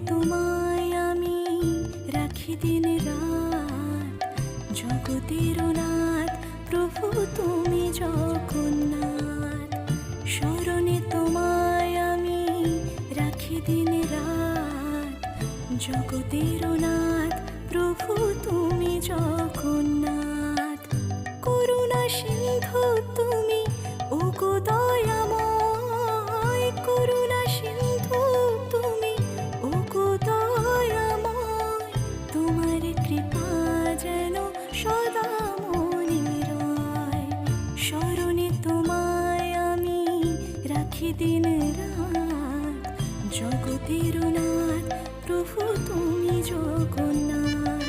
তোমায় আমি রাখি দিন রাত, জগতের নাথ প্রভু তুমি জগন্নাথ। স্মরণে তোমায় আমি রাখি দিন রাত, জগতের নাথ প্রভু তুমি জগন্নাথ। করুণা সিন্ধু তুমি ওগো দয়াময়, করুণা সিন্ধু তুমি ওগো দয়াময়। তোমার কৃপা যেন সদা মনে রয়, স্মরণে তোমায় আমি রাখি দিন রাত, জগতের নাথ প্রভু তুমি জগন্নাথ।